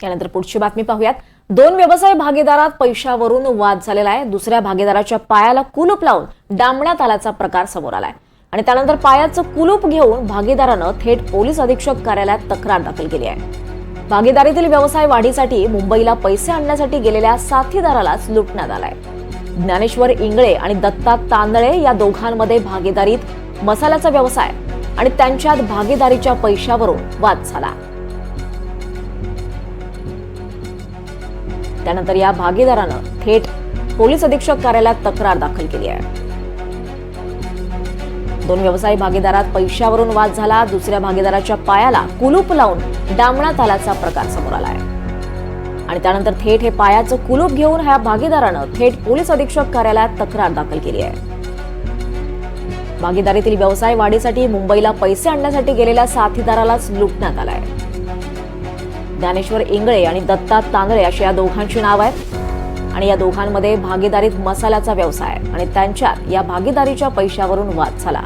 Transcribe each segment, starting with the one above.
त्यानंतर पुढची बातमी पाहूयात। दोन व्यवसाय भागीदारात पैशावरून वाद झालेला आहे। दुसऱ्या भागीदाराच्या पायाला कुलूप लावून डांबण्यात आल्याचा प्रकार समोर आलाय आणि त्यानंतर पायाचं कुलूप घेऊन भागीदारानं थेट पोलीस अधीक्षक कार्यालयात तक्रार दाखल केली आहे। भागीदारीतील व्यवसाय वाढीसाठी मुंबईला पैसे आणण्यासाठी गेलेल्या साथीदारालाच लुटण्यात आलाय। ज्ञानेश्वर इंगळे आणि दत्ता तांदळे या दोघांमध्ये भागीदारीत मसाल्याचा व्यवसाय आणि त्यांच्यात भागीदारीच्या पैशावरून वाद झाला। त्यानंतर या भागीदारानं थेट पोलीस अधीक्षक कार्यालयात तक्रार दाखल केली आहे। दोन व्यवसाय भागीदारात पैशावरून वाद झाला। दुसऱ्या भागीदाराच्या पायाला कुलूप लावून डांबण्यात आल्याचा प्रकार समोर आलाय आणि त्यानंतर थेट हे पायाचं कुलूप घेऊन ह्या भागीदारानं थेट पोलीस अधीक्षक कार्यालयात तक्रार दाखल केली आहे। भागीदारीतील व्यवसाय वाढीसाठी मुंबईला पैसे आणण्यासाठी गेलेल्या साथीदारालाच लुटण्यात आलाय। ज्ञानेश्वर इंगळे आणि दत्ता तांदळे अशी या दोघांची नाव आहेत आणि या दोघांमध्ये भागीदारीत मसाल्याचा व्यवसाय आणि त्यांच्यात या भागीदारीच्या पैशावरून वाद झाला।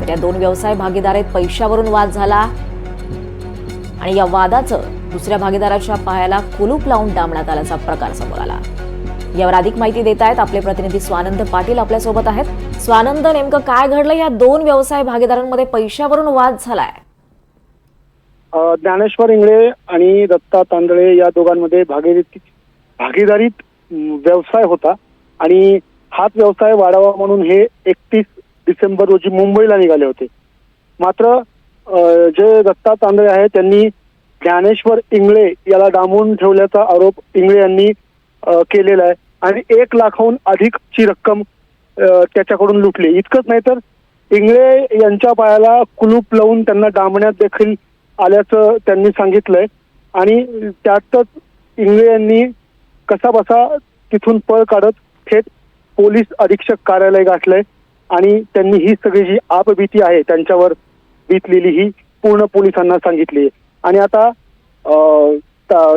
तर या दोन व्यवसाय भागीदारीत पैशावरून वाद झाला आणि या वादाचं दुसऱ्या भागीदाराच्या पायाला कुलूप लावून डांबण्यात आल्याचा प्रकार समोर आला। यावर अधिक माहिती देत आहेत आपले प्रतिनिधी स्वानंद पाटील आपल्या सोबत आहेत। स्वानंद, नेमकं काय घडलं? या दोन व्यवसाय भागीदारांमध्ये पैशावरून वाद झालाय। ज्ञानेश्वर इंगळे आणि दत्ता तांदळे या दोघांमध्ये भागीदारीत व्यवसाय होता आणि हाच व्यवसाय वाढावा म्हणून हे 31 डिसेंबर रोजी मुंबईला निघाले होते। मात्र जे दत्ता तांदळे आहेत त्यांनी ज्ञानेश्वर इंगळे याला डांबून ठेवल्याचा आरोप इंगळे यांनी केलेला आहे आणि 1 लाखाहून अधिकची रक्कम त्याच्याकडून लुटली। इतकंच नाही तर इंगळे यांच्या पायाला कुलूप लावून त्यांना डांबण्यात देखील आल्याचं त्यांनी सांगितलंय आणि त्यातच इंगळे यांनी कसाबसा तिथून पळ काढत थेट पोलीस अधीक्षक कार्यालय गाठलंय आणि त्यांनी ही सगळी जी आपबीती आहे त्यांच्यावर बीतलेली ही पूर्ण पोलिसांना सांगितली आणि आता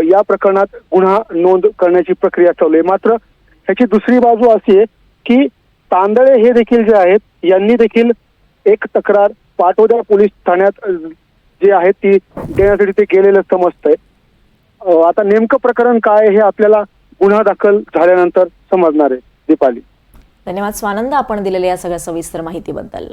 या प्रकरणात गुन्हा नोंद करण्याची प्रक्रिया चालू आहे। मात्र ह्याची दुसरी बाजू अशी आहे की तांदळे हे देखील जे आहेत यांनी देखील एक तक्रार पाटोदा पोलीस ठाण्यात जे आहे ती देण्यासाठी ते गेलेलं समजतंय। आता नेमकं प्रकरण काय हे आपल्याला गुन्हा दाखल झाल्यानंतर समजणार आहे। दीपाली, धन्यवाद स्वानंद, आपण दिलेल्या या सगळ्या सविस्तर माहितीबद्दल।